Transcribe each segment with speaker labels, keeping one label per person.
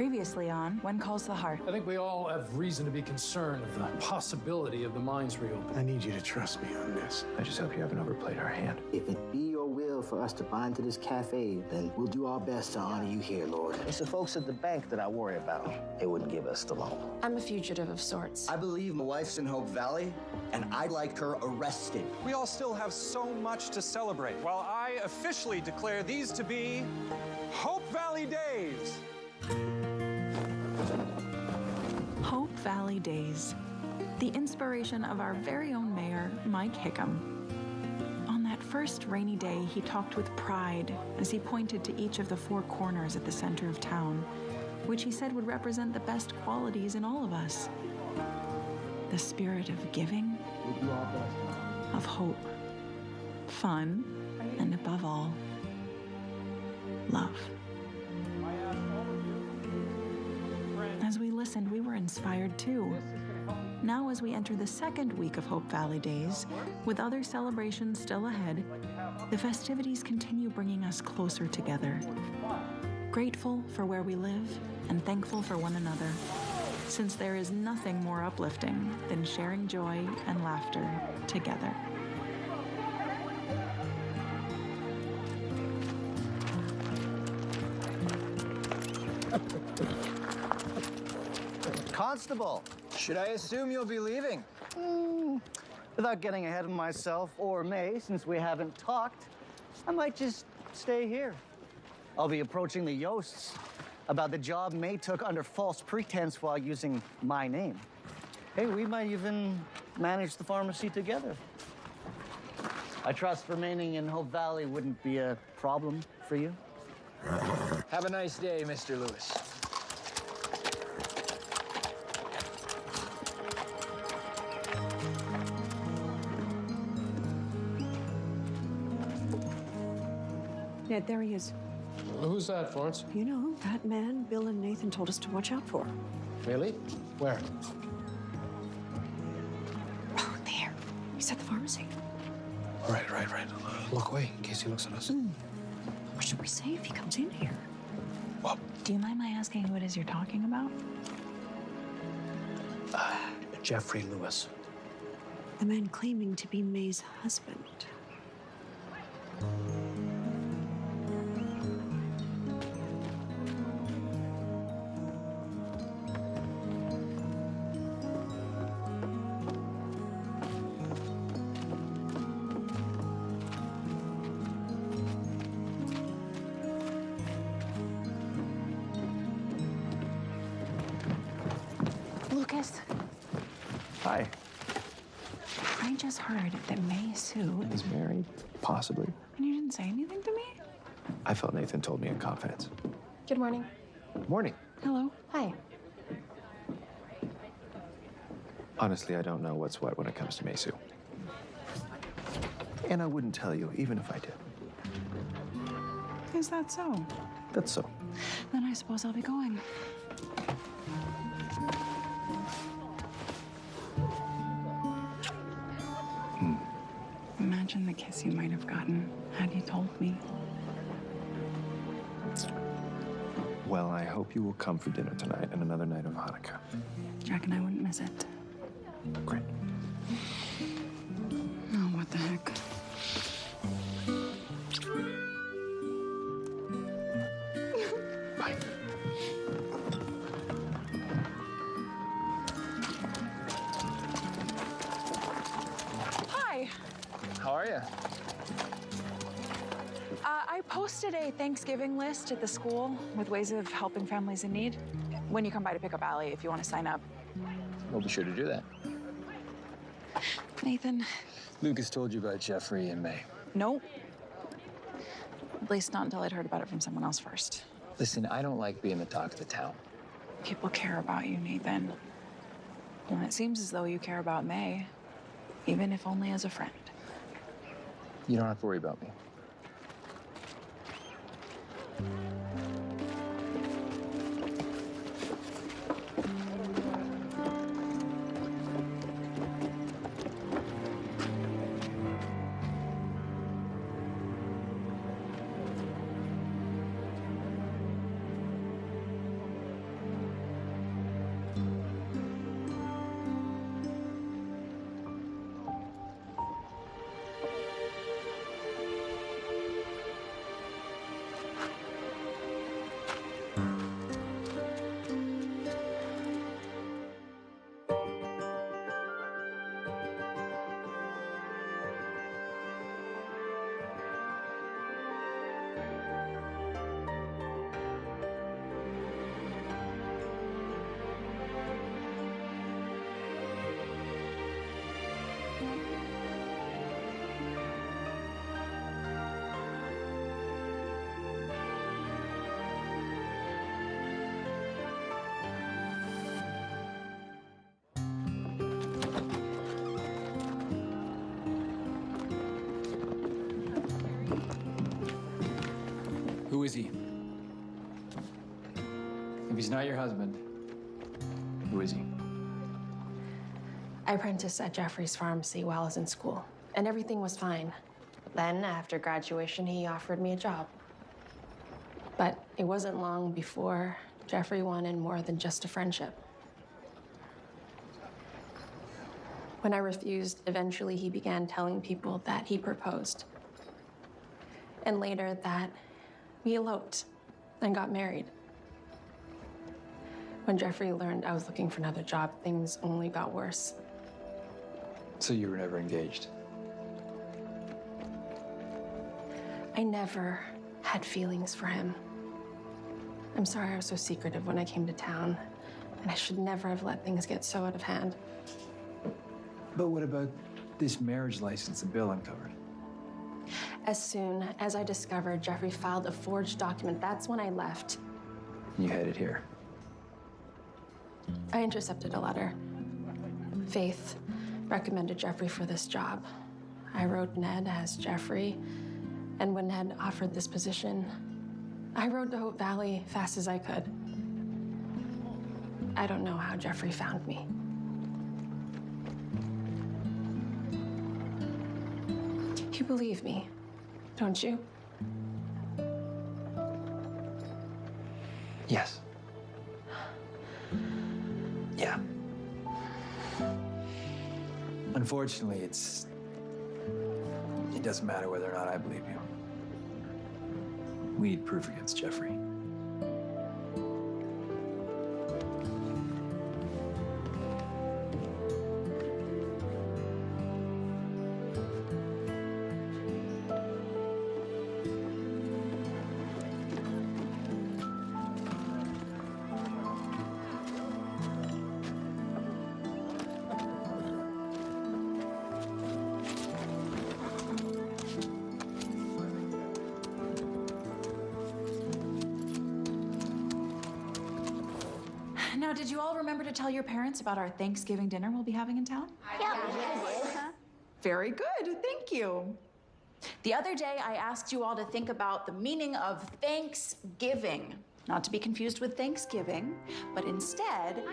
Speaker 1: Previously on When Calls the Heart.
Speaker 2: I think we all have reason to be concerned with the possibility of the mines reopening.
Speaker 3: I need you to trust me on this.
Speaker 4: I just hope you haven't overplayed our hand.
Speaker 5: If it be your will for us to bind to this cafe, then we'll do our best to honor you here, Lord. It's the folks at the bank that I worry about. They wouldn't give us the loan.
Speaker 6: I'm a fugitive of sorts.
Speaker 7: I believe my wife's in Hope Valley, and I'd like her arrested.
Speaker 8: We all still have so much to celebrate. While I officially declare these to be Hope Valley Days.
Speaker 1: Hope Valley Days. The inspiration of our very own mayor, Mike Hickam. On that first rainy day, he talked with pride as he pointed to each of the four corners at the center of town, which he said would represent the best qualities in all of us. The spirit of giving, of hope, fun, and above all, love. As we listened, we were inspired too. Now, as we enter the second week of Hope Valley Days, with other celebrations still ahead, the festivities continue bringing us closer together. Grateful for where we live and thankful for one another, since there is nothing more uplifting than sharing joy and laughter together.
Speaker 9: Constable, should I assume you'll be leaving? Without getting ahead of myself or May, since we haven't talked, I might just stay here. I'll be approaching the Yosts about the job May took under false pretense while using my name. Hey, we might even manage the pharmacy together. I trust remaining in Hope Valley wouldn't be a problem for you.
Speaker 7: Have a nice day, Mr. Lewis.
Speaker 6: Yeah, there he is.
Speaker 2: Who's that, Florence?
Speaker 6: You know, that man Bill and Nathan told us to watch out for.
Speaker 2: Really? Where?
Speaker 6: Oh, there. He's at the pharmacy.
Speaker 2: Right. Look away in case he looks at us.
Speaker 6: What should we say if he comes in here?
Speaker 2: Well,
Speaker 1: Do you mind my asking who it is you're talking about?
Speaker 2: Jeffrey Lewis.
Speaker 6: The man claiming to be May's husband.
Speaker 1: Lucas,
Speaker 4: Hi.
Speaker 1: I just heard that May Sue...
Speaker 4: He's married, possibly.
Speaker 1: And you didn't say anything to me?
Speaker 4: I felt Nathan told me in confidence.
Speaker 10: Good morning.
Speaker 4: Morning.
Speaker 1: Hello.
Speaker 10: Hi.
Speaker 4: Honestly, I don't know what's what when it comes to Mesu. And I wouldn't tell you, even if I did.
Speaker 1: Is that so?
Speaker 4: That's so.
Speaker 1: Then I suppose I'll be going. Imagine the kiss you might have gotten had you told me.
Speaker 4: Well, I hope you will come for dinner tonight and another night of Hanukkah.
Speaker 1: Jack and I wouldn't miss it.
Speaker 4: Great.
Speaker 1: Oh, what the heck.
Speaker 4: Bye.
Speaker 1: Hi.
Speaker 7: How are you?
Speaker 1: I posted a Thanksgiving list at the school with ways of helping families in need. When you come by to pick up Allie, if you want to sign up.
Speaker 7: We'll be sure to do that.
Speaker 1: Nathan.
Speaker 7: Lucas told you about Jeffrey and May.
Speaker 1: Nope. At least not until I'd heard about it from someone else first.
Speaker 7: Listen, I don't like being the talk of the town.
Speaker 1: People care about you, Nathan. And it seems as though you care about May, even if only as a friend.
Speaker 7: You don't have to worry about me.
Speaker 2: Who is he? If he's not your husband, who is he?
Speaker 10: I apprenticed at Jeffrey's pharmacy while I was in school, and everything was fine. Then, after graduation, he offered me a job. But it wasn't long before Jeffrey wanted more than just a friendship. When I refused, eventually he began telling people that he proposed. And later that we eloped and got married. When Jeffrey learned I was looking for another job, things only got worse.
Speaker 2: So you were never engaged?
Speaker 10: I never had feelings for him. I'm sorry I was so secretive when I came to town, and I should never have let things get so out of hand.
Speaker 2: But what about this marriage license that Bill uncovered?
Speaker 10: As soon as I discovered Jeffrey filed a forged document, that's when I left.
Speaker 2: You headed here.
Speaker 10: I intercepted a letter. Faith recommended Jeffrey for this job. I wrote Ned as Jeffrey, and when Ned offered this position, I rode to Hope Valley fast as I could. I don't know how Jeffrey found me. You believe me, don't you?
Speaker 2: Yes. Yeah. Unfortunately, it doesn't matter whether or not I believe you. We need proof against Jeffrey.
Speaker 1: Now, did you all remember to tell your parents about our Thanksgiving dinner we'll be having in town?
Speaker 11: Yeah.
Speaker 1: Very good, thank you. The other day, I asked you all to think about the meaning of Thanksgiving. Not to be confused with Thanksgiving, but instead...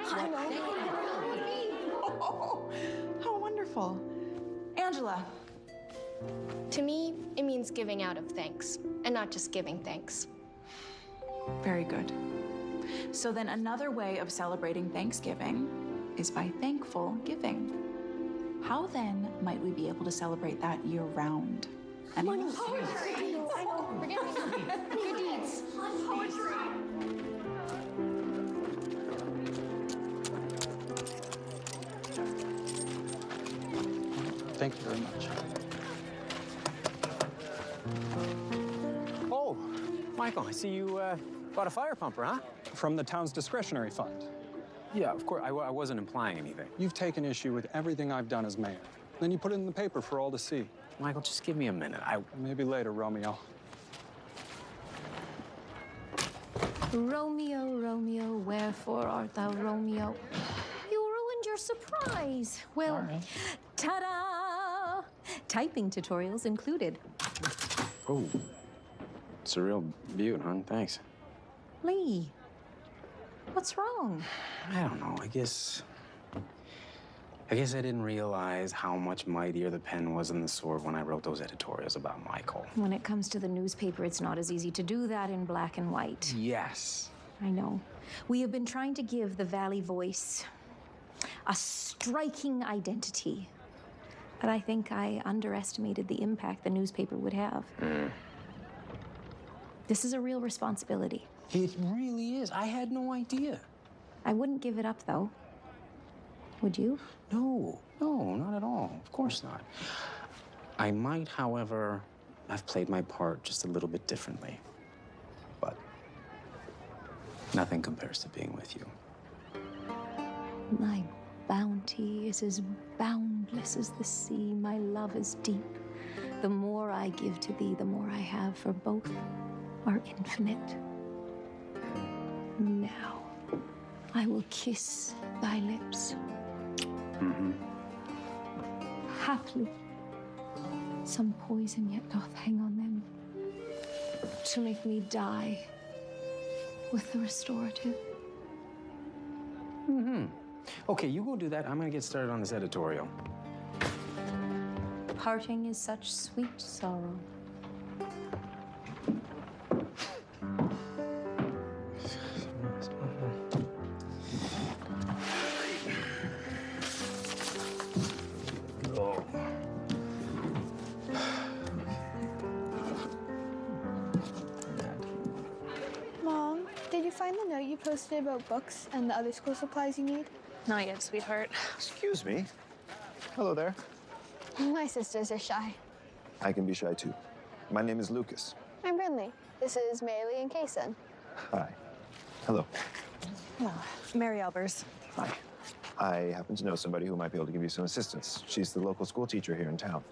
Speaker 1: Oh, how wonderful. Angela.
Speaker 11: To me, it means giving out of thanks, and not just giving thanks.
Speaker 1: Very good. So then another way of celebrating Thanksgiving is by thankful giving. How then might we be able to celebrate that year-round?
Speaker 11: Money. Poetry. I know. Forget me. Good deeds. Poetry.
Speaker 8: Thank you very much. Oh, Michael, I see you bought a fire pumper, huh? From the town's discretionary fund.
Speaker 12: Yeah, of course. I wasn't implying anything.
Speaker 8: You've taken issue with everything I've done as mayor. Then you put it in the paper for all to see.
Speaker 12: Michael, just give me a minute.
Speaker 8: Maybe later, Romeo.
Speaker 13: Romeo, Romeo, wherefore art thou Romeo? You ruined your surprise. Well, ta-da! Typing tutorials included.
Speaker 12: Oh, it's a real beaut, huh? Thanks.
Speaker 13: Lee, what's wrong?
Speaker 12: I don't know. I guess I didn't realize how much mightier the pen was than the sword when I wrote those editorials about Michael.
Speaker 13: When it comes to the newspaper, it's not as easy to do that in black and white.
Speaker 12: Yes.
Speaker 13: I know. We have been trying to give the Valley Voice a striking identity. But I think I underestimated the impact the newspaper would have. This is a real responsibility.
Speaker 12: It really is. I had no idea.
Speaker 13: I wouldn't give it up, though. Would you?
Speaker 12: No, not at all. Of course not. I might, however, have played my part just a little bit differently. But nothing compares to being with you.
Speaker 13: My bounty is as boundless as the sea. My love is deep. The more I give to thee, the more I have, for both are infinite. Now, I will kiss thy lips. Haply, some poison yet doth hang on them.
Speaker 6: to make me die with the restorative.
Speaker 12: Okay, you go do that. I'm gonna get started on this editorial.
Speaker 13: Parting is such sweet sorrow.
Speaker 14: Mom, did you find the note you posted about books and the other school supplies you need?
Speaker 10: Not yet, sweetheart.
Speaker 4: Excuse me. Hello there.
Speaker 14: My sisters are shy.
Speaker 4: I can be shy too. My name is Lucas.
Speaker 14: I'm Brinley. This is Marylee and Kaysen.
Speaker 4: Hi. Hello.
Speaker 15: Hello. Mary Albers.
Speaker 4: Hi. I happen to know somebody who might be able to give you some assistance. She's the local school teacher here in town.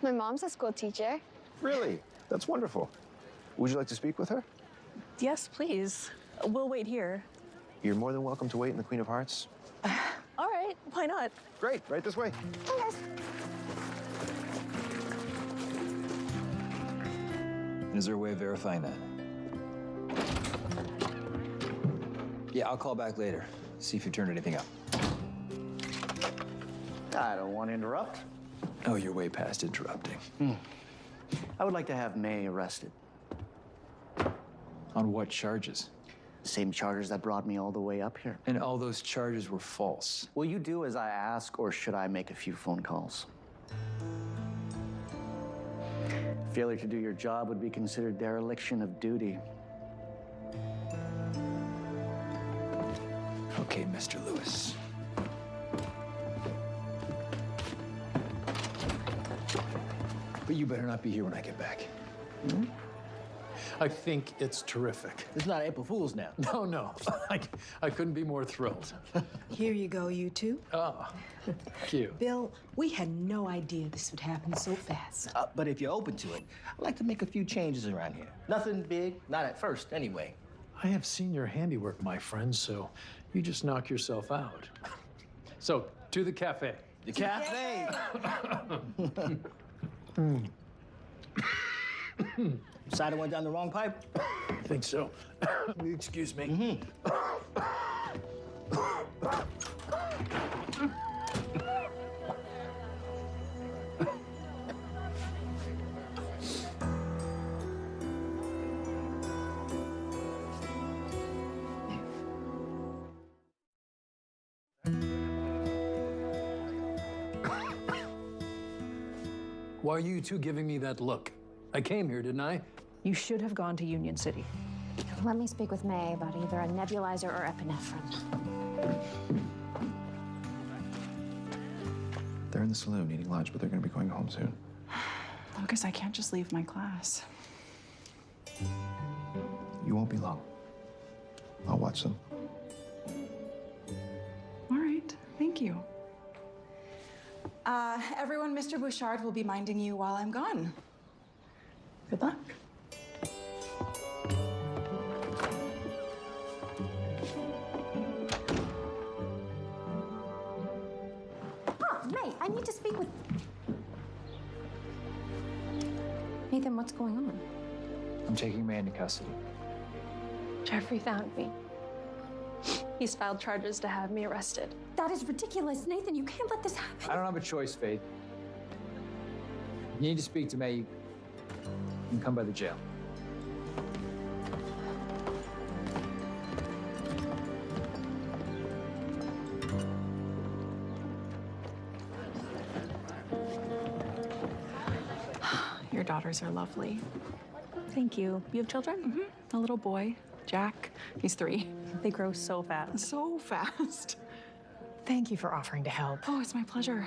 Speaker 14: My mom's a school teacher.
Speaker 4: Really? That's wonderful. Would you like to speak with her?
Speaker 15: Yes, please. We'll wait here.
Speaker 4: You're more than welcome to wait in the Queen of Hearts.
Speaker 15: All right, why not?
Speaker 4: Great, right this way.
Speaker 14: Hi, guys.
Speaker 2: Is there a way of verifying that? Yeah, I'll call back later. See if you turned anything up.
Speaker 9: I don't want to interrupt.
Speaker 2: Oh, you're way past interrupting.
Speaker 9: I would like to have May arrested.
Speaker 2: On what charges?
Speaker 9: Same charges that brought me all the way up here.
Speaker 2: And all those charges were false.
Speaker 9: Will you do as I ask, or should I make a few phone calls? Failure to do your job would be considered dereliction of duty.
Speaker 2: Okay, Mr. Lewis. But you better not be here when I get back.
Speaker 3: I think it's terrific.
Speaker 5: It's not April Fool's now.
Speaker 3: No. I couldn't be more thrilled.
Speaker 15: Here you go, you two.
Speaker 3: Ah, cute.
Speaker 15: Bill, we had no idea this would happen so fast.
Speaker 5: But if you're open to it, I'd like to make a few changes around here. Nothing big, not at first, anyway.
Speaker 3: I have seen your handiwork, my friend, so you just knock yourself out. So, to the cafe.
Speaker 5: The cafe! Cider went down the wrong pipe?
Speaker 3: I think so. Excuse me. Why are you two giving me that look? I came here, didn't I?
Speaker 15: You should have gone to Union City.
Speaker 13: Let me speak with May about either a nebulizer or epinephrine.
Speaker 4: They're in the saloon eating lunch, but they're going to be going home soon.
Speaker 1: Lucas, I can't just leave my class.
Speaker 4: You won't be long. I'll watch them.
Speaker 1: All right, thank you. Everyone, Mr. Bouchard will be minding you while I'm gone. Good luck.
Speaker 13: Oh, May, I need to speak with... Nathan, what's going on?
Speaker 2: I'm taking May into custody.
Speaker 10: Jeffrey found me. He's filed charges to have me arrested.
Speaker 13: That is ridiculous. Nathan, you can't let this happen.
Speaker 2: I don't have a choice, Faith. You need to speak to May. You can come by the jail.
Speaker 1: Your daughters are lovely.
Speaker 15: Thank you. You have children?
Speaker 1: Mm-hmm. A little boy, Jack. He's 3.
Speaker 15: They grow so fast.
Speaker 1: So fast.
Speaker 15: Thank you for offering to help.
Speaker 1: Oh, it's my pleasure.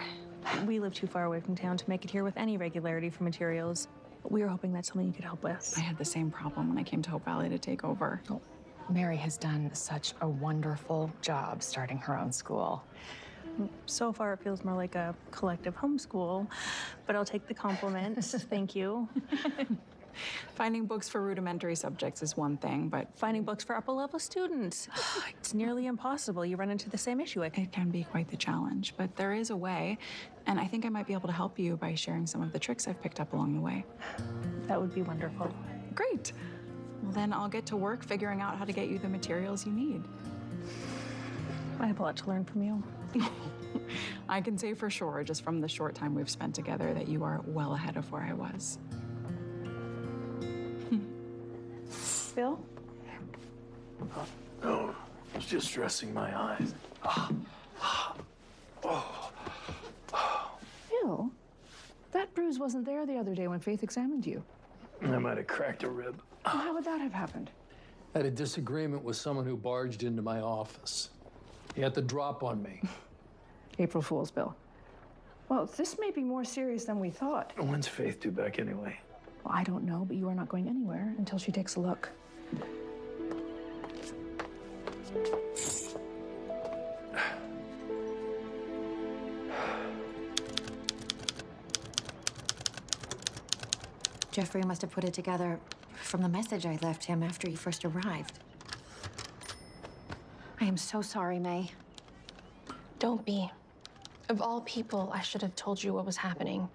Speaker 15: We live too far away from town to make it here with any regularity for materials. But we were hoping that's something you could help with.
Speaker 1: I had the same problem when I came to Hope Valley to take over.
Speaker 16: Oh, Mary has done such a wonderful job starting her own school.
Speaker 15: So far, it feels more like a collective homeschool, but I'll take the compliment. Thank you.
Speaker 1: Finding books for rudimentary subjects is one thing, but
Speaker 15: finding books for upper-level students, it's nearly impossible. You run into the same issue.
Speaker 1: It can be quite the challenge, but there is a way, and I think I might be able to help you by sharing some of the tricks I've picked up along the way.
Speaker 15: That would be wonderful.
Speaker 1: Great. Well, then I'll get to work figuring out how to get you the materials you need.
Speaker 15: I have a lot to learn from you.
Speaker 1: I can say for sure, just from the short time we've spent together, that you are well ahead of where I was.
Speaker 15: Bill?
Speaker 3: No, it's just dressing my eyes.
Speaker 16: Bill, that bruise wasn't there the other day when Faith examined you.
Speaker 3: I might have cracked a rib.
Speaker 16: Well, how would that have happened?
Speaker 3: I had a disagreement with someone who barged into my office. He had the drop on me.
Speaker 16: April Fool's, Bill. Well, this may be more serious than we thought.
Speaker 3: When's Faith due back anyway?
Speaker 16: Well, I don't know, but you are not going anywhere until she takes a look.
Speaker 17: Jeffrey must have put it together from the message I left him after he first arrived.
Speaker 13: I am so sorry, May.
Speaker 10: Don't be. Of all people, I should have told you what was happening.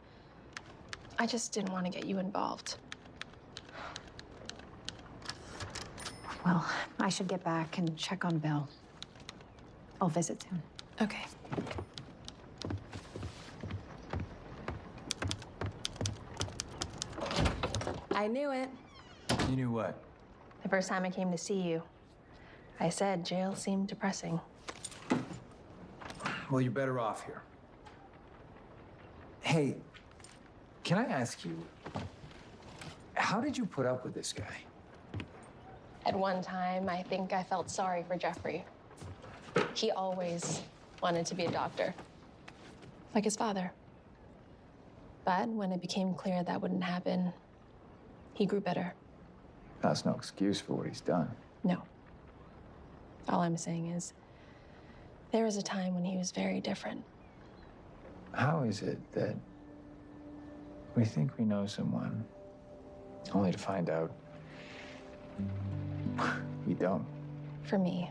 Speaker 10: I just didn't want to get you involved.
Speaker 13: Well, I should get back and check on Bill. I'll visit soon.
Speaker 10: Okay. I knew it.
Speaker 2: You knew what?
Speaker 10: The first time I came to see you, I said jail seemed depressing.
Speaker 2: Well, you're better off here. Hey, can I ask you, how did you put up with this guy?
Speaker 10: At one time, I think I felt sorry for Jeffrey. He always wanted to be a doctor, like his father. But when it became clear that wouldn't happen, he grew bitter.
Speaker 2: That's no excuse for what he's done.
Speaker 10: No. All I'm saying is, there was a time when he was very different.
Speaker 2: How is it that we think we know someone, only to find out we don't?
Speaker 10: For me,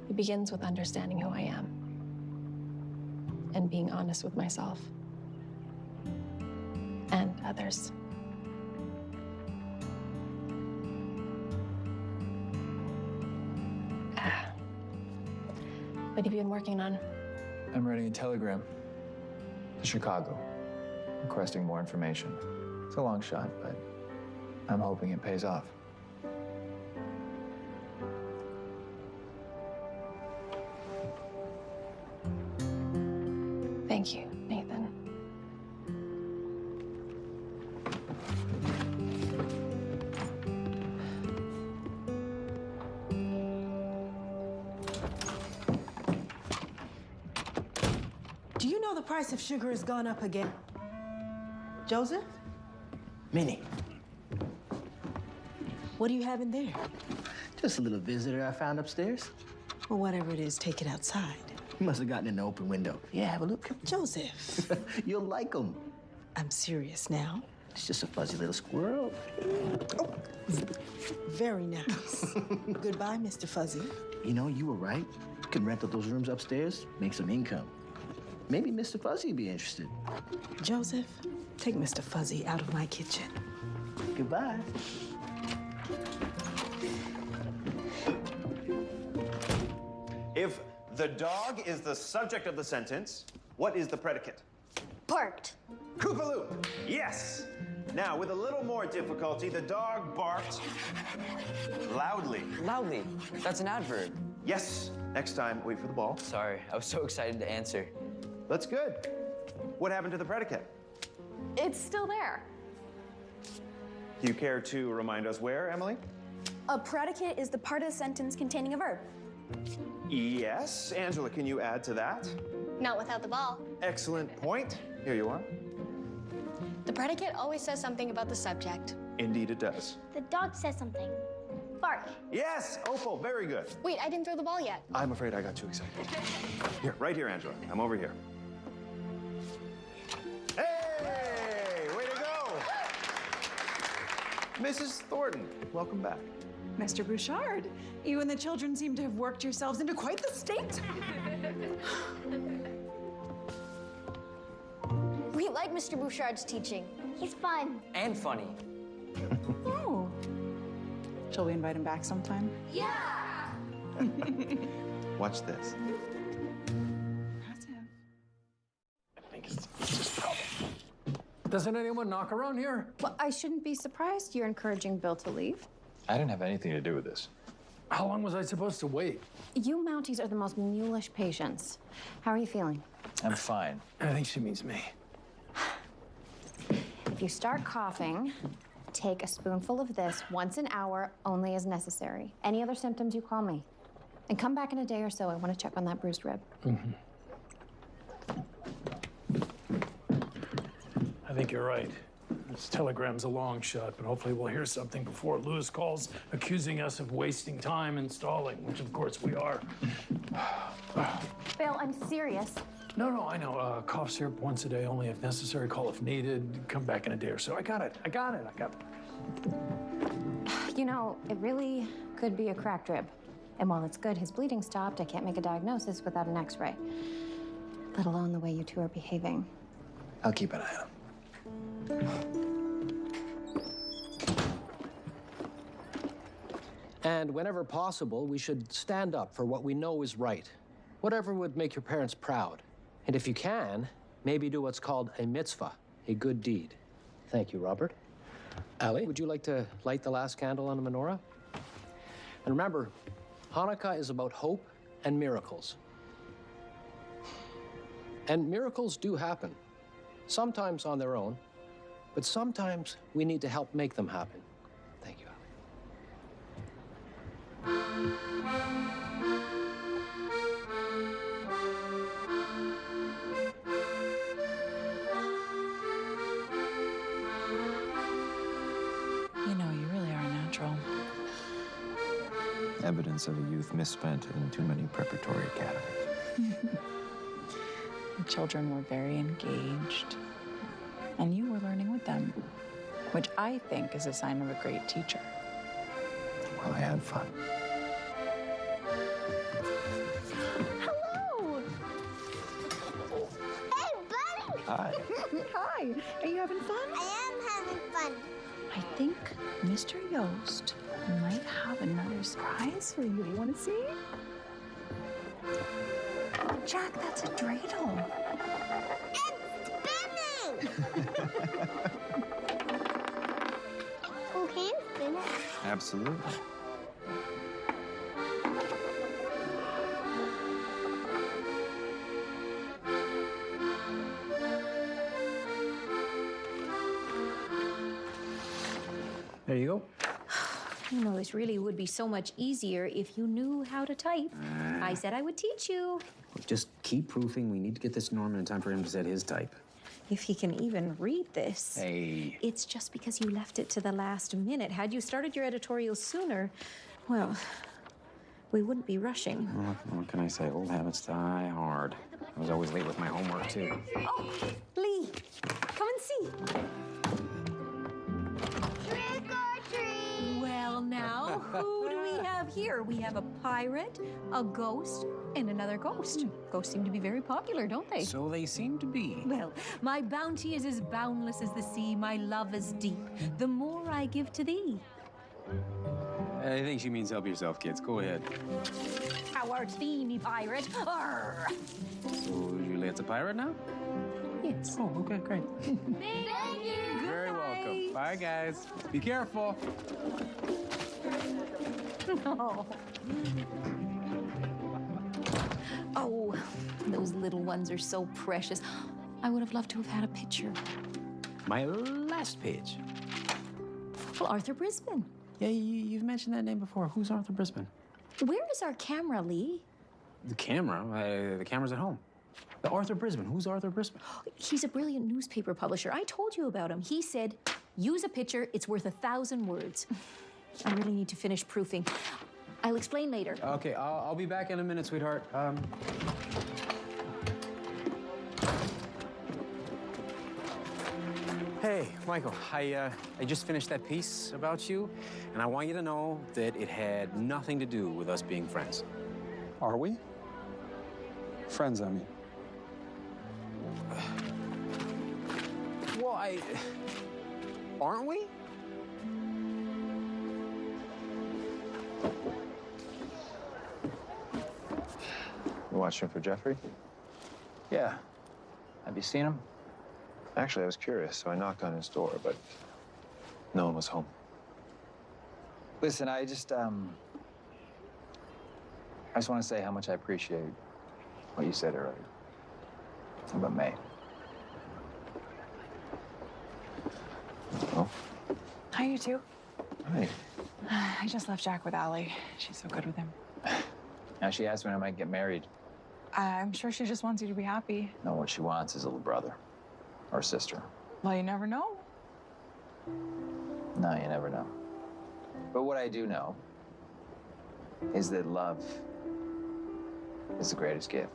Speaker 10: it begins with understanding who I am and being honest with myself and others. What have you been working on?
Speaker 2: I'm writing a telegram to Chicago, requesting more information. It's a long shot, but I'm hoping it pays off.
Speaker 10: Thank you, Nathan.
Speaker 18: Do you know the price of sugar has gone up again? Joseph?
Speaker 5: Minnie,
Speaker 18: What do you have in there?
Speaker 5: just a little visitor I found upstairs.
Speaker 18: Well, whatever it is, take it outside.
Speaker 5: You must have gotten in the open window. Yeah, have a look.
Speaker 18: Joseph.
Speaker 5: You'll like them.
Speaker 18: I'm serious now.
Speaker 5: It's just a fuzzy little squirrel.
Speaker 18: Oh, very nice. Goodbye, Mr. Fuzzy.
Speaker 5: You know, you were right. You can rent out those rooms upstairs, make some income. Maybe Mr. Fuzzy would be interested.
Speaker 18: Joseph, take Mr. Fuzzy out of my kitchen.
Speaker 5: Goodbye.
Speaker 4: If the dog is the subject of the sentence, what is the predicate?
Speaker 11: Barked.
Speaker 4: Koopaloop. Yes. Now, with a little more difficulty, the dog barked loudly.
Speaker 19: Loudly? That's an adverb.
Speaker 4: Yes. Next time, wait for the ball.
Speaker 19: Sorry, I was so excited to answer.
Speaker 4: That's good. What happened to the predicate?
Speaker 10: It's still there.
Speaker 4: Do you care to remind us where, Emily?
Speaker 20: A predicate is the part of the sentence containing a verb.
Speaker 4: Yes. Angela, can you add to that?
Speaker 11: Not without the ball.
Speaker 4: Excellent point. Here you are.
Speaker 11: The predicate always says something about the subject.
Speaker 4: Indeed, it does.
Speaker 11: The dog says something. Bark.
Speaker 4: Yes, Opal, very good.
Speaker 11: Wait, I didn't throw the ball yet.
Speaker 4: I'm afraid I got too excited. Here, right here, Angela. I'm over here. Hey, way to go! Mrs. Thornton, welcome back.
Speaker 1: Mr. Bouchard, you and the children seem to have worked yourselves into quite the state.
Speaker 11: We like Mr. Bouchard's teaching. He's fun.
Speaker 19: And funny.
Speaker 1: Shall we invite him back sometime?
Speaker 11: Yeah!
Speaker 4: Watch this.
Speaker 3: Doesn't anyone knock around here?
Speaker 17: Well, I shouldn't be surprised you're encouraging Bill to leave.
Speaker 2: I didn't have anything to do with this.
Speaker 3: How long was I supposed to wait?
Speaker 17: You Mounties are the most mulish patients. How are you feeling?
Speaker 2: I'm fine.
Speaker 3: I think she means me.
Speaker 17: If you start coughing, take a spoonful of this once an hour, only as necessary. Any other symptoms, you call me. And come back in a day or so. I want to check on that bruised rib.
Speaker 3: Mm-hmm. I think you're right. This telegram's a long shot, but hopefully we'll hear something before Lewis calls, accusing us of wasting time installing, which of course we are.
Speaker 17: Bill, I'm serious.
Speaker 3: No, I know. Cough syrup once a day, only if necessary. Call if needed. Come back in a day or so. I got it.
Speaker 17: You know, it really could be a cracked rib. And while it's good his bleeding stopped, I can't make a diagnosis without an x-ray. Let alone the way you two are behaving.
Speaker 2: I'll keep an eye on him.
Speaker 21: And whenever possible, we should stand up for what we know is right. Whatever would make your parents proud. And if you can, maybe do what's called a mitzvah, a good deed. Thank you, Robert. Ali, would you like to light the last candle on the menorah? And remember, Hanukkah is about hope and miracles. And miracles do happen, sometimes on their own, but sometimes we need to help make them happen. Thank you, Ali.
Speaker 1: You know, you really are a natural.
Speaker 2: Evidence of a youth misspent in too many preparatory academies.
Speaker 1: The children were very engaged, and you were learning with them, which I think is a sign of a great teacher.
Speaker 2: Well, I had fun.
Speaker 14: Hello! Hey, buddy!
Speaker 2: Hi.
Speaker 1: Hi. Are you having fun?
Speaker 14: I am having fun.
Speaker 1: I think Mr. Yost might have another surprise for you. You want to see? Jack, that's a dreidel.
Speaker 14: It's spinning! Oh, can you spin it?
Speaker 2: Absolutely.
Speaker 21: There you go.
Speaker 13: You know, this really would be so much easier if you knew how to type. I said I would teach you.
Speaker 12: Just keep proofing. We need to get this Norman in time for him to set his type.
Speaker 13: If he can even read this.
Speaker 12: Hey.
Speaker 13: It's just because you left it to the last minute. Had you started your editorial sooner, well, we wouldn't be rushing.
Speaker 12: What can I say? Old habits die hard. I was always late with my homework, too.
Speaker 13: Oh, Lee, come and see.
Speaker 14: Trick or treat!
Speaker 13: Well, now, who do we have here? We have a pirate, a ghost, and another ghost. Ghosts seem to be very popular, don't they?
Speaker 12: So they seem to be.
Speaker 13: Well, my bounty is as boundless as the sea, my love is deep. The more I give to thee.
Speaker 12: I think she means help yourself, kids. Go ahead.
Speaker 13: How art thee, me pirate? Arr!
Speaker 12: So, Juliet's a pirate now?
Speaker 13: Yes.
Speaker 12: Oh, okay, great.
Speaker 14: Thank you!
Speaker 12: Very welcome. Bye, guys. Be careful.
Speaker 13: No. Oh, those little ones are so precious. I would have loved to have had a picture.
Speaker 12: My last page.
Speaker 13: Well, Arthur Brisbane.
Speaker 12: Yeah, you've mentioned that name before. Who's Arthur Brisbane?
Speaker 13: Where is our camera, Lee?
Speaker 12: The camera? The camera's at home. Arthur Brisbane. Who's Arthur Brisbane?
Speaker 13: He's a brilliant newspaper publisher. I told you about him. He said, use a picture, it's worth 1,000 words. I really need to finish proofing. I'll explain later.
Speaker 12: Okay, I'll be back in a minute, sweetheart. Hey, Michael, I just finished that piece about you, and I want you to know that it had nothing to do with us being friends.
Speaker 8: Are we? Friends, I mean.
Speaker 12: Well, aren't we?
Speaker 2: watching for Jeffrey?
Speaker 5: Yeah. Have you seen him?
Speaker 2: Actually, I was curious, so I knocked on his door, but no one was home.
Speaker 5: Listen, I just want to say how much I appreciate what you said earlier about May.
Speaker 2: Oh?
Speaker 16: Hi, you two.
Speaker 2: Hi.
Speaker 16: I just left Jack with Allie. She's so good with him.
Speaker 5: Now she asked when I might get married.
Speaker 16: I'm sure she just wants you to be happy.
Speaker 5: No, what she wants is a little brother or sister.
Speaker 16: Well, you never know.
Speaker 5: No, you never know. But what I do know is that love is the greatest gift,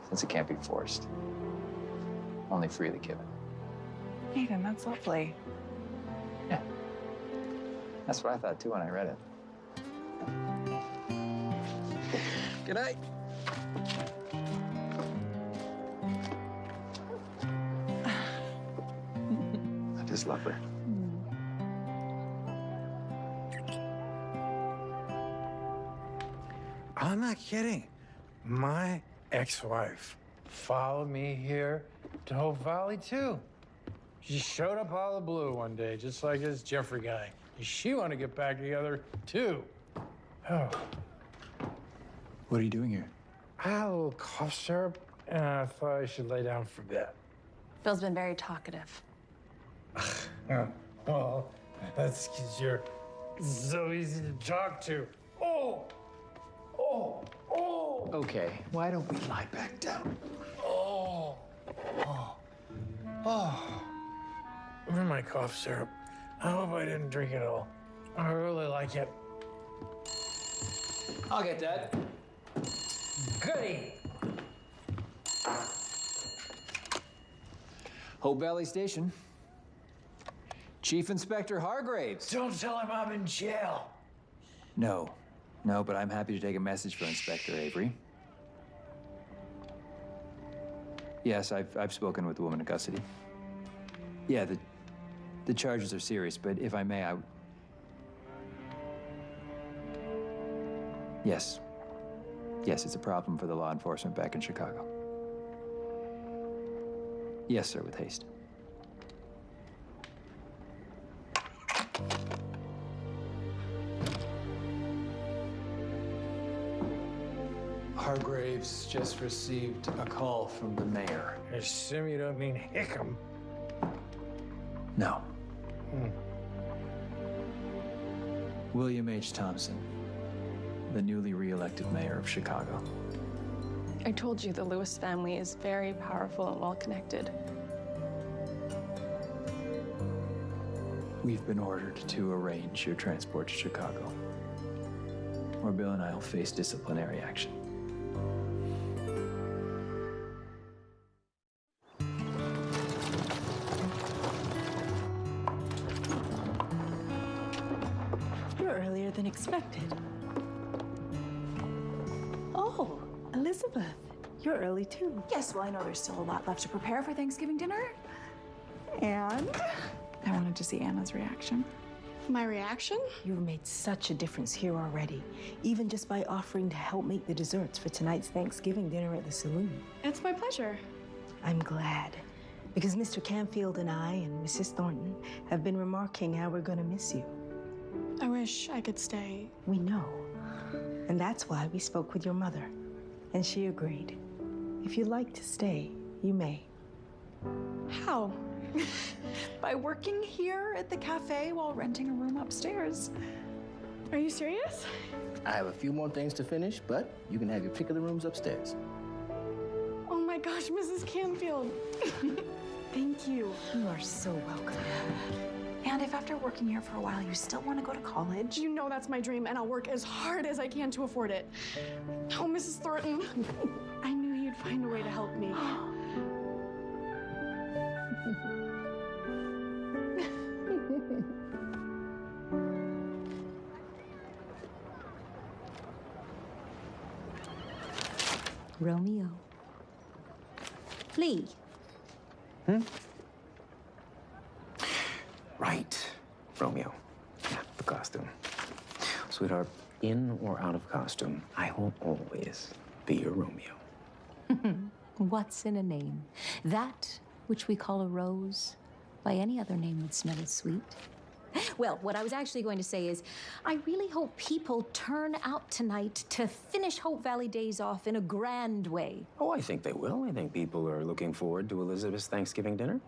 Speaker 5: since it can't be forced, only freely given.
Speaker 16: Nathan, that's lovely.
Speaker 5: Yeah. That's what I thought, too, when I read it. Good night.
Speaker 2: That is lovely.
Speaker 3: I'm not kidding. My ex-wife followed me here to Hope Valley, too. She showed up out of the blue one day, just like this Jeffrey guy. And she wanted to get back together, too. Oh.
Speaker 2: What are you doing here?
Speaker 3: I had a little cough syrup, and I thought I should lay down for bed.
Speaker 10: Bill's been very talkative.
Speaker 3: Well, that's because you're so easy to talk to. Oh! Oh! Oh!
Speaker 2: Okay, why don't we lie back down?
Speaker 3: Oh! Oh! Oh! Where's my cough syrup? I hope I didn't drink it all. I really like it.
Speaker 5: I'll get that.
Speaker 3: Goody!
Speaker 5: Hope Valley Station. Chief Inspector Hargraves.
Speaker 3: Don't tell him I'm in jail.
Speaker 5: No, but I'm happy to take a message for Inspector Avery. Yes, I've spoken with the woman in custody. Yeah, the charges are serious, but if I may, Yes, it's a problem for the law enforcement back in Chicago. Yes, sir, with haste. Hargraves just received a call from the mayor.
Speaker 3: I assume you don't mean Hickam.
Speaker 5: No. William H. Thompson, the newly re-elected mayor of Chicago.
Speaker 10: I told you the Lewis family is very powerful and well-connected.
Speaker 5: We've been ordered to arrange your transport to Chicago, or Bill and I will face disciplinary action.
Speaker 18: You're earlier than expected. Oh, Elizabeth, you're early too.
Speaker 1: Yes, well, I know there's still a lot left to prepare for Thanksgiving dinner.
Speaker 18: And?
Speaker 1: I wanted to see Anna's reaction.
Speaker 14: My reaction?
Speaker 18: You've made such a difference here already, even just by offering to help make the desserts for tonight's Thanksgiving dinner at the saloon.
Speaker 14: It's my pleasure.
Speaker 18: I'm glad, because Mr. Canfield and I and Mrs. Thornton have been remarking how we're going to miss you.
Speaker 14: I wish I could stay.
Speaker 18: We know, and that's why we spoke with your mother, and she agreed. If you'd like to stay, you may.
Speaker 14: How?
Speaker 1: By working here at the cafe while renting a room upstairs.
Speaker 14: Are you serious?
Speaker 5: I have a few more things to finish, but you can have your pick of the rooms upstairs.
Speaker 14: Oh my gosh, Mrs. Canfield. Thank you.
Speaker 18: You are so welcome.
Speaker 1: And if after working here for a while you still want to go to college?
Speaker 14: You know that's my dream, and I'll work as hard as I can to afford it. Oh, Mrs. Thornton, I knew you'd find a way to help me.
Speaker 13: Romeo. Lee.
Speaker 12: Right, Romeo. Yeah, the costume. Sweetheart, in or out of costume, I will always be your Romeo.
Speaker 13: What's in a name? That which we call a rose, by any other name would smell as sweet. Well, what I was actually going to say is, I really hope people turn out tonight to finish Hope Valley Days off in a grand way.
Speaker 12: Oh, I think they will. I think people are looking forward to Elizabeth's Thanksgiving dinner.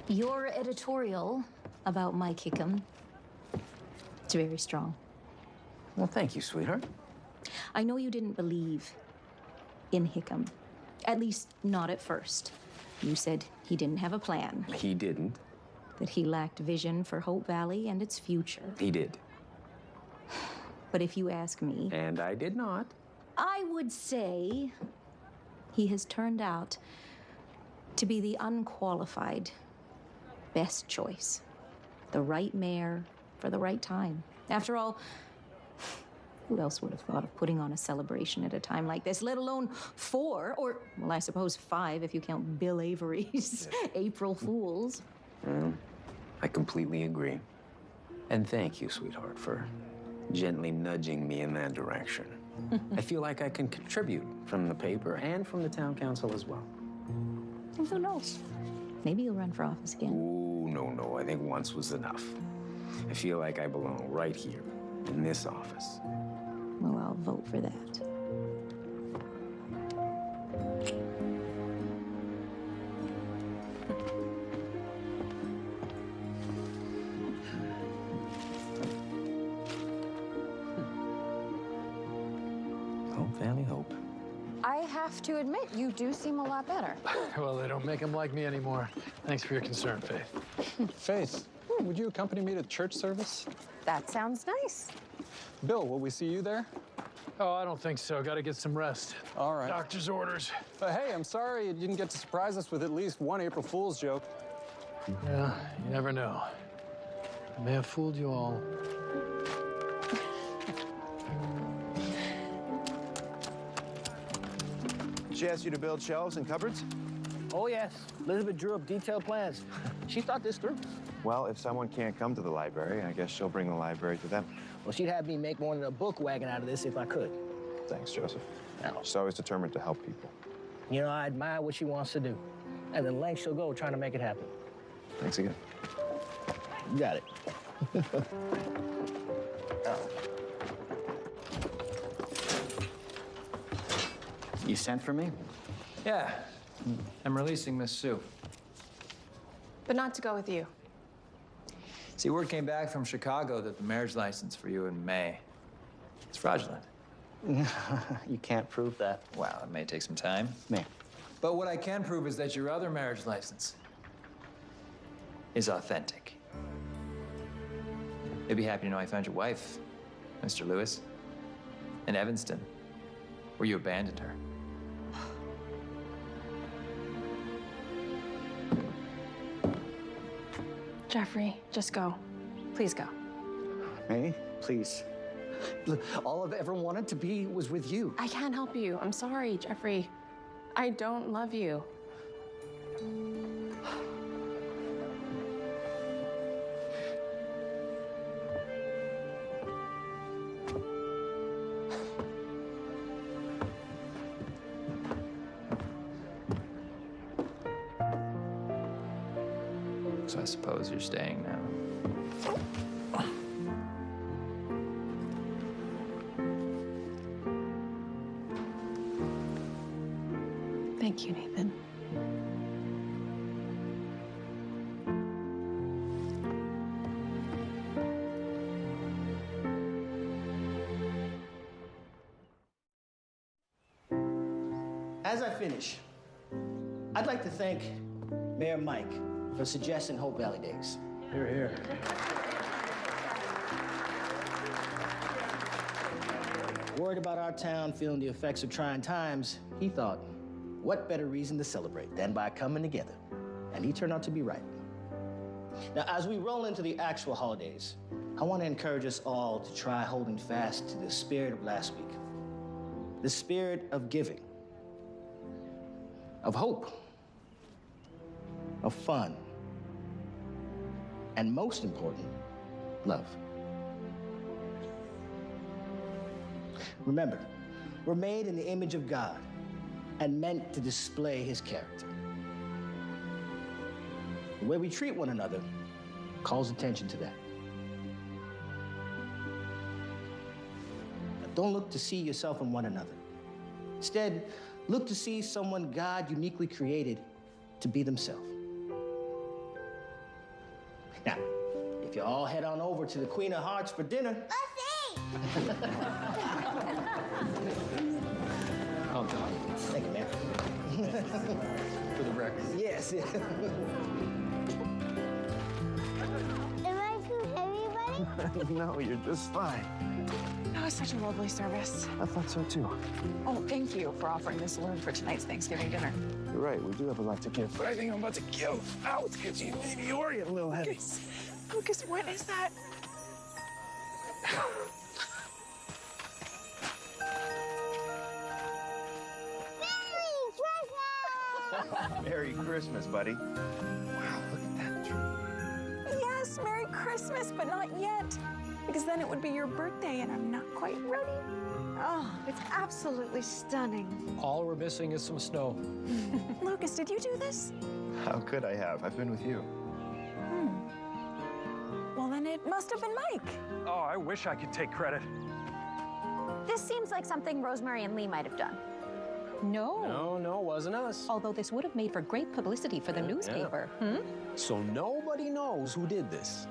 Speaker 13: Your editorial about Mike Hickam, it's very strong.
Speaker 12: Well, thank you, sweetheart.
Speaker 13: I know you didn't believe in Hickam, at least not at first. You said he didn't have a plan.
Speaker 12: He didn't.
Speaker 13: That he lacked vision for Hope Valley and its future.
Speaker 12: He did.
Speaker 13: But if you ask me...
Speaker 12: And I did not.
Speaker 13: I would say he has turned out to be the unqualified best choice. The right mayor for the right time. After all, who else would have thought of putting on a celebration at a time like this, let alone 4, or, well, I suppose 5 if you count Bill Avery's April Fools.
Speaker 12: I completely agree. And thank you, sweetheart, for gently nudging me in that direction. I feel like I can contribute from the paper and from the town council as well.
Speaker 13: And who knows? Maybe you'll run for office again.
Speaker 12: Ooh, no. I think once was enough. I feel like I belong right here, in this office.
Speaker 13: Well, I'll vote for that.
Speaker 12: Hope Valley Hope.
Speaker 17: I have to admit, you do seem a lot better.
Speaker 3: Well, they don't make them like me anymore. Thanks for your concern, Faith.
Speaker 8: Faith, would you accompany me to church service?
Speaker 17: That sounds nice.
Speaker 8: Bill, will we see you there?
Speaker 3: Oh, I don't think so. Got to get some rest.
Speaker 8: All right.
Speaker 3: Doctor's orders.
Speaker 8: Hey, I'm sorry you didn't get to surprise us with at least one April Fool's joke.
Speaker 3: Yeah, you never know. I may have fooled you all.
Speaker 4: She asked you to build shelves and cupboards?
Speaker 7: Oh, yes. Elizabeth drew up detailed plans. She thought this through.
Speaker 4: Well, if someone can't come to the library, I guess she'll bring the library to them.
Speaker 7: Well, she'd have me make more than a book wagon out of this if I could.
Speaker 4: Thanks, Joseph. She's always determined to help people.
Speaker 7: You know, I admire what she wants to do and the lengths she'll go trying to make it happen.
Speaker 4: Thanks again.
Speaker 7: You got it.
Speaker 2: You sent for me? Yeah. I'm releasing Miss Sue.
Speaker 10: But not to go with you.
Speaker 2: See, word came back from Chicago that the marriage license for you and May is fraudulent.
Speaker 7: You can't prove that.
Speaker 2: Well, it may take some time.
Speaker 7: May.
Speaker 2: But what I can prove is that your other marriage license is authentic. You'll be happy to know I found your wife, Mr. Lewis, in Evanston, where you abandoned her.
Speaker 10: Jeffrey, just go. Please go.
Speaker 9: May, please. Look, all I've ever wanted to be was with you.
Speaker 10: I can't help you. I'm sorry, Jeffrey. I don't love you.
Speaker 2: So I suppose you're staying now.
Speaker 10: Thank you, Nathan.
Speaker 7: As I finish, I'd like to thank Mayor Mike for suggesting Hope Valley Days.
Speaker 3: Here, here.
Speaker 7: Worried about our town feeling the effects of trying times, he thought, what better reason to celebrate than by coming together? And he turned out to be right. Now, as we roll into the actual holidays, I want to encourage us all to try holding fast to the spirit of last week. The spirit of giving, of hope, of fun, and most important, love. Remember, we're made in the image of God and meant to display his character. The way we treat one another calls attention to that. But don't look to see yourself in one another. Instead, look to see someone God uniquely created to be themselves. Now, if you all head on over to the Queen of Hearts for dinner.
Speaker 21: Oh, God.
Speaker 7: Thank you, man.
Speaker 21: For the record.
Speaker 7: Yes.
Speaker 6: Am I too heavy, buddy?
Speaker 4: No, you're just fine.
Speaker 1: That was such a lovely service.
Speaker 4: I thought so too.
Speaker 1: Oh, thank you for offering this saloon for tonight's Thanksgiving dinner.
Speaker 4: You're right, we do have a lot to give, but I think I'm about to give out because maybe you're getting a little heavy.
Speaker 1: Lucas, what is that?
Speaker 4: Merry Christmas, buddy. Wow, look at that tree.
Speaker 1: Yes, Merry Christmas, but not yet. Because then it would be your birthday and I'm not quite ready.
Speaker 22: Oh, it's absolutely stunning.
Speaker 21: All we're missing is some snow.
Speaker 1: Lucas, did you do this?
Speaker 4: How could I have? I've been with you.
Speaker 1: Well, then it must have been Mike.
Speaker 8: Oh, I wish I could take credit.
Speaker 17: This seems like something Rosemary and Lee might have done.
Speaker 12: No.
Speaker 21: No, it wasn't us.
Speaker 23: Although this would have made for great publicity for the newspaper.
Speaker 12: So nobody knows who did this.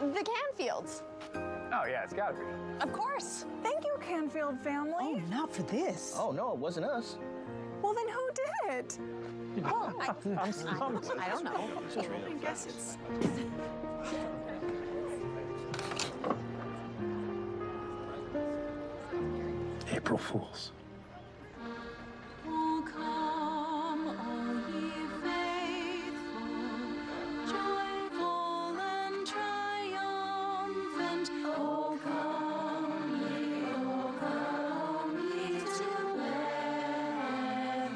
Speaker 11: The Canfields.
Speaker 8: Oh, yeah, it's gotta be.
Speaker 1: Of course. Thank you, Canfield family.
Speaker 18: Oh, not for this.
Speaker 7: Oh, no, it wasn't us.
Speaker 1: Well, then who did it?
Speaker 23: Well, I don't know.
Speaker 1: I guess it's...
Speaker 3: April Fools.
Speaker 1: Oh, come, all ye faithful, joyful and triumphant. Oh, come ye to Bethlehem.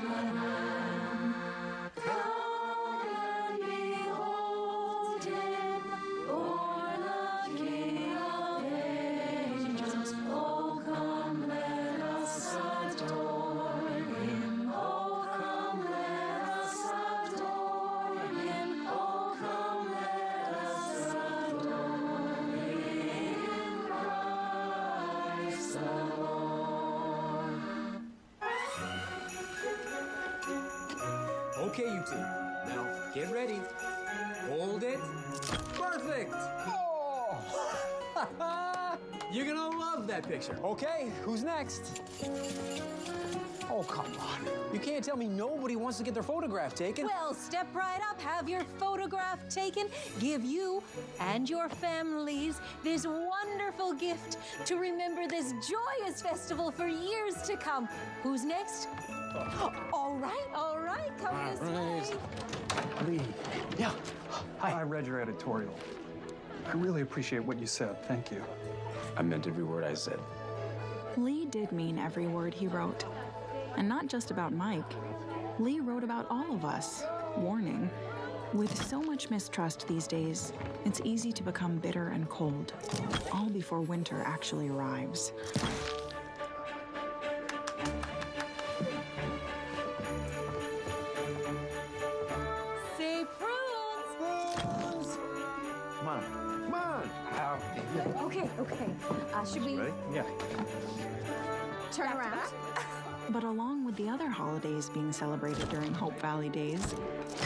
Speaker 1: Come and behold him, born the King of ages. Oh, come, let us adore him. Oh, come, let us adore him. Oh, come, let us adore him, Christ the Lord.
Speaker 24: Okay, you two. Now, get ready. Hold it. Perfect! Oh! You're gonna love that picture.
Speaker 12: Okay, who's next? Oh, come on. You can't tell me nobody wants to get their photograph taken.
Speaker 23: Well, step right up, have your photograph taken, give you and your families this wonderful gift to remember this joyous festival for years to come. Who's next? All right, come this way.
Speaker 8: Lee. Yeah. Hi. I read your editorial. I really appreciate what you said. Thank you.
Speaker 12: I meant every word I said.
Speaker 1: Lee did mean every word he wrote. And not just about Mike. Lee wrote about all of us, warning, with so much mistrust these days, it's easy to become bitter and cold, all before winter actually arrives.
Speaker 23: Say prunes.
Speaker 4: Come on. Come on.
Speaker 23: Okay. Should we
Speaker 4: Ready? Yeah.
Speaker 23: turn around?
Speaker 1: But along with the other holidays being celebrated during Hope Valley Days,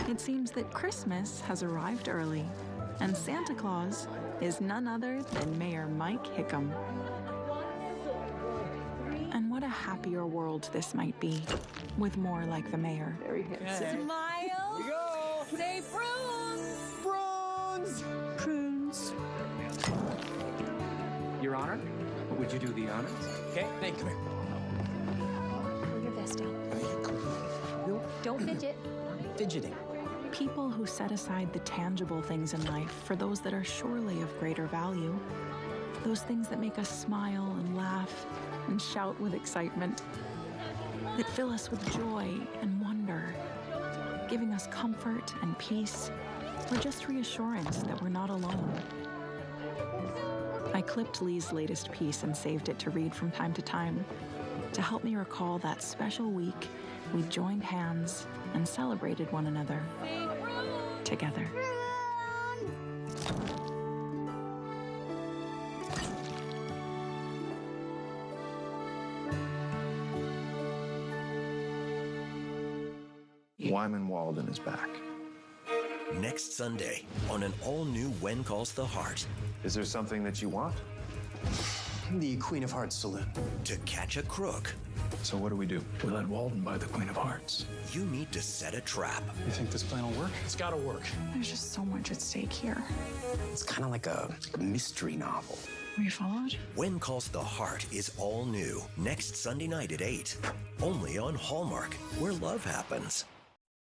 Speaker 1: it seems that Christmas has arrived early, and Santa Claus is none other than Mayor Mike Hickam. And what a happier world this might be, with more like the mayor.
Speaker 23: Smile.
Speaker 12: Here we go.
Speaker 23: Say prunes.
Speaker 12: Prunes!
Speaker 1: Prunes.
Speaker 24: Your Honor, would you do the honors?
Speaker 12: Okay, thank you.
Speaker 23: Pull your vest down. Don't fidget.
Speaker 12: Fidgeting.
Speaker 1: People who set aside the tangible things in life for those that are surely of greater value. Those things that make us smile and laugh and shout with excitement. That fill us with joy and wonder, giving us comfort and peace, or just reassurance that we're not alone. I clipped Lee's latest piece and saved it to read from time to help me recall that special week we joined hands and celebrated one another together.
Speaker 2: Wyman Walden is back.
Speaker 15: Next Sunday on an all-new When Calls the Heart.
Speaker 2: Is there something that you want?
Speaker 16: The Queen of Hearts saloon.
Speaker 15: To catch a crook.
Speaker 2: So what do?
Speaker 16: We let Walden buy the Queen of Hearts.
Speaker 15: You need to set a trap.
Speaker 16: You think this plan will work? It's gotta work.
Speaker 1: There's just so much at stake here.
Speaker 12: It's kind of like a mystery novel.
Speaker 1: Were you followed?
Speaker 15: When Calls the Heart is all new. Next Sunday night at 8. Only on Hallmark, where love happens.